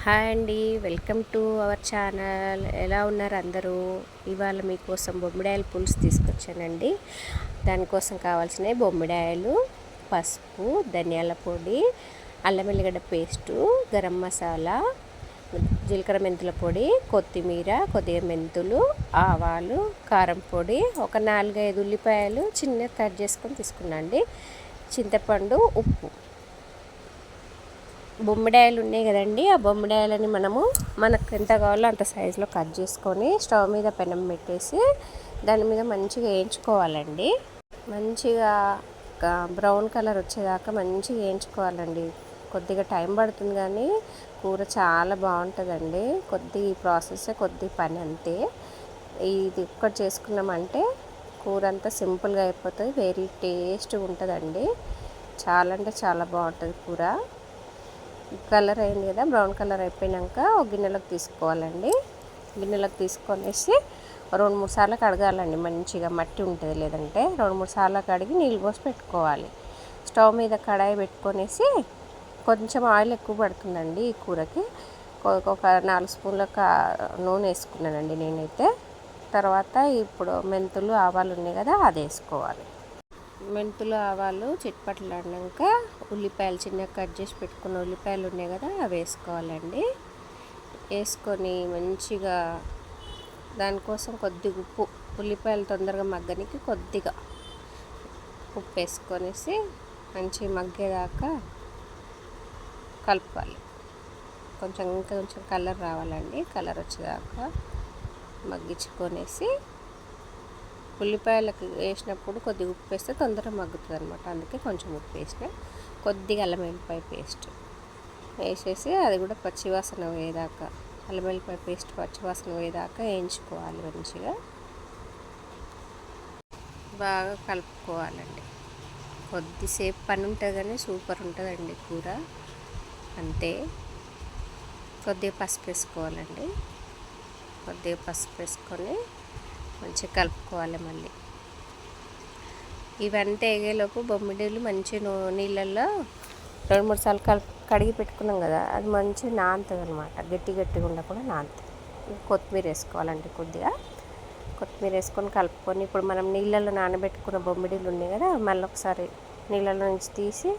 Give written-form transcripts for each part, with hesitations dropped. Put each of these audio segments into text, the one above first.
Hi అండి, welcome to our channel. ఎలా ఉన్నారు అందరూ? ఇవాళ మీకోసం బొమ్మిడాయల పులుసు తీసుకొచ్చానండి. దానికోసం కావాల్సినవి బొమ్మిడాయలు, పసుపు, ధనియాల పొడి, అల్లం వెల్లిగడ్డ పేస్టు, గరం మసాలా, జీలకర్ర మెంతుల పొడి, కొత్తిమీర, కొద్దిగా మెంతులు, ఆవాలు, కారం పొడి, ఒక 4-5 ఉల్లిపాయలు చిన్న కట్ చేసుకొని తీసుకున్నాను అండి. చింతపండు, ఉప్పు. బొమ్మిడాయలు ఉన్నాయి కదండి, ఆ బొమ్మిడాయలని మనకు ఎంత కావాలో అంత సైజులో కట్ చేసుకొని స్టవ్ మీద పెనం పెట్టేసి దాని మీద మంచిగా వేయించుకోవాలండి. మంచిగా బ్రౌన్ కలర్ వచ్చేదాకా మంచిగా వేయించుకోవాలండి. కొద్దిగా టైం పడుతుంది కానీ కూర చాలా బాగుంటుందండి. కొద్ది ప్రాసెస్, కొద్ది పని అంతే. ఇది ఒక్కటి చేసుకున్నామంటే కూర అంతా సింపుల్గా అయిపోతుంది, వెరీ టేస్ట్గా ఉంటుందండి. చాలా అంటే చాలా బాగుంటుంది కూర. కలర్ అయింది కదా, బ్రౌన్ కలర్ అయిపోయాక ఒక గిన్నెలోకి తీసుకోవాలండి. గిన్నెలోకి తీసుకొనేసి 2-3 సార్లు కడగాలండి. మంచిగా మట్టి ఉంటుంది, లేదంటే 2-3 సార్లు కడిగి నీళ్ళు పోసి పెట్టుకోవాలి. స్టవ్ మీద కడాయి పెట్టుకొనేసి కొంచెం ఆయిల్ ఎక్కువ పడుతుందండి ఈ కూరకి. ఒక 4 స్పూన్ల నూనె వేసుకున్నానండి నేనైతే. తర్వాత ఇప్పుడు మెంతులు, ఆవాలు ఉన్నాయి కదా, అది వేసుకోవాలి. మెంతులు, ఆవాలు చిట్పట్లాడినాక ఉల్లిపాయలు చిన్నగా కట్ చేసి పెట్టుకున్న ఉల్లిపాయలు ఉన్నాయి కదా, అవి వేసుకోవాలండి. వేసుకొని మంచిగా దానికోసం కొద్దిగా ఉప్పు, ఉల్లిపాయలు తొందరగా మగ్గనికి కొద్దిగా ఉప్పు వేసుకొనేసి మంచిగా మగ్గేదాకా కలుపుకోవాలి. కొంచెం కలర్ రావాలండి. కలర్ వచ్చేదాకా మగ్గించుకొనేసి ఉల్లిపాయలకు వేసినప్పుడు కొద్దిగా ఉప్పు వేస్తే తొందరగా మగ్గుతుంది అనమాట. అందుకే కొంచెం ఉప్పు వేసిన, కొద్దిగా అల్లం వెల్లిపాయ పేస్ట్ వేసేసి అది కూడా పచ్చివాసన పోయేదాకా, అల్లం వెల్లిపాయ పేస్ట్ పచ్చివాసన పోయేదాకా వేయించుకోవాలి. మంచిగా బాగా కలుపుకోవాలండి. కొద్దిసేపు పని ఉంటుంది కానీ సూపర్ ఉంటుందండి కూర. అంతే. కొద్దిగా పసుపు వేసుకోవాలండి. కొద్దిగా పసుపు వేసుకొని మంచిగా కలుపుకోవాలి. మళ్ళీ ఇవంతా ఎగేలోపు బొమ్మిడీలు మంచి నీళ్ళల్లో 2-3 సార్లు కడిగి పెట్టుకున్నాం కదా, అది మంచిగా నానుతుంది అనమాట. గట్టిగా ఉండకుండా నానుతుంది. కొత్తిమీర వేసుకోవాలండి. కొద్దిగా కొత్తిమీర వేసుకొని కలుపుకొని ఇప్పుడు మనం నీళ్ళల్లో నానబెట్టుకున్న బొమ్మిడీలు ఉన్నాయి కదా, మళ్ళీ ఒకసారి నీళ్ళలో నుంచి తీసి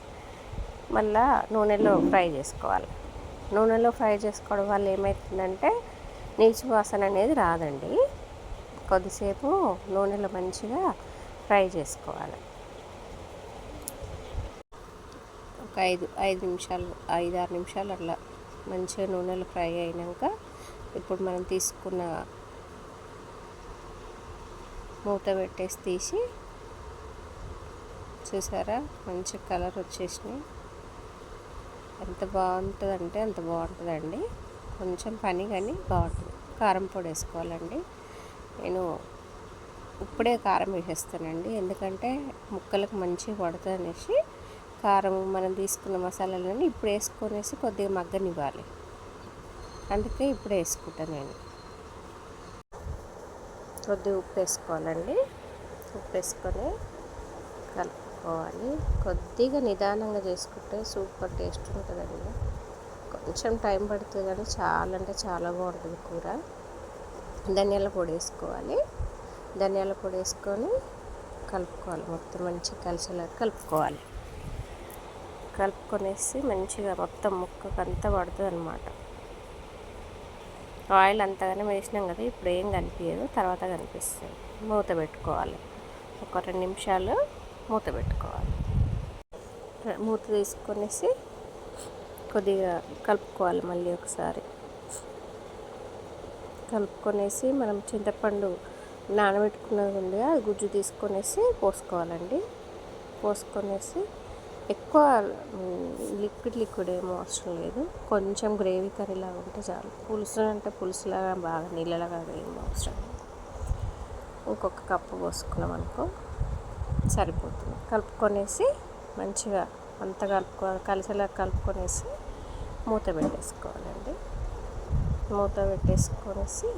మళ్ళీ నూనెలో ఫ్రై చేసుకోవాలి. నూనెలో ఫ్రై చేసుకోవడం వల్ల ఏమవుతుందంటే నీచు వాసన అనేది రాదండి. కొద్దిసేపు నూనెలో మంచిగా ఫ్రై చేసుకోవాలి. ఒక 5-6 నిమిషాలు అట్లా మంచిగా నూనెలో ఫ్రై అయినాక ఇప్పుడు మనం తీసుకున్న మూత పెట్టేసి తీసి చూసారా, మంచి కలర్ వచ్చేసినాయి. ఎంత బాగుంటుందంటే అంత బాగుంటుందండి. కొంచెం పని కానీ బాగుంటుంది. కారం పొడి వేసుకోవాలండి. నేను ఇప్పుడే కారం వేసేస్తానండి, ఎందుకంటే ముక్కలకు మంచిగా పడుతుంది అనేసి. కారం మనం తీసుకున్న మసాలాలన్నీ ఇప్పుడు వేసుకొనేసి కొద్దిగా మగ్గనివ్వాలి. అందుకే ఇప్పుడే వేసుకుంటాను నేను. కొద్దిగా ఉప్పు వేసుకోవాలండి. ఉప్పు వేసుకొని కలుపుకోవాలి. కొద్దిగా నిదానంగా చేసుకుంటే సూపర్ టేస్ట్ ఉంటుందండి. కొంచెం టైం పడుతుంది కానీ చాలా అంటే చాలా బాగుంటుంది కూర. ధనియాల పొడి వేసుకోవాలి. ధనియాల పొడి వేసుకొని కలుపుకోవాలి. మొత్తం మంచిగా కలిసేలా కలుపుకోవాలి. కలుపుకొనేసి మంచిగా మొత్తం ముక్కకంతా పడుతుంది అనమాట. ఆయిల్ అంతగానే వేసినాం కదా, ఇప్పుడు ఏం కనిపించదు, తర్వాత కనిపిస్తుంది. మూత పెట్టుకోవాలి. ఒక 2 నిమిషాలు మూత పెట్టుకోవాలి. మూత తీసుకొనేసి కొద్దిగా కలుపుకోవాలి. మళ్ళీ ఒకసారి కలుపుకొనేసి మనం చింతపండు నానబెట్టుకున్నది ఉంది, అది గుజ్జు తీసుకొనేసి పోసుకోవాలండి. పోసుకొనేసి ఎక్కువ లిక్విడ్ ఏమో అవసరం లేదు, కొంచెం గ్రేవీ కర్రీలాగా ఉంటే చాలు. పులుసు అంటే పులుసులాగా బాగా నీళ్ళలాగా ఏమో అవసరం లేదు. ఇంకొక కప్పు పోసుకున్నాం అనుకో సరిపోతుంది. కలుపుకొనేసి మంచిగా అంతా కలిసేలా కలుపుకొనేసి మూత పెట్టేసుకోవాలండి. మూత పెట్టేసుకొనేసి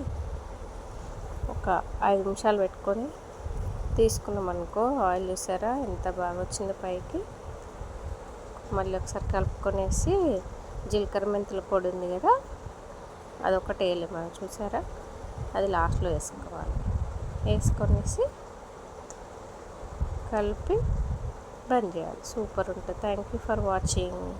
ఒక 5 నిమిషాలు పెట్టుకొని తీసుకున్నాం అనుకో, ఆయిల్ చూసారా ఎంత బాగా వచ్చిందో పైకి. మళ్ళీ ఒకసారి కలుపుకొనేసి జీలకర్ర మెంతుల పొడి ఉంది కదా, అదొకటి వేయలేదు మనం, చూసారా? అది లాస్ట్లో వేసుకోవాలి. వేసుకొనేసి కలిపి బంద్ చేయాలి. సూపర్ ఉంటుంది. Thank you for watching.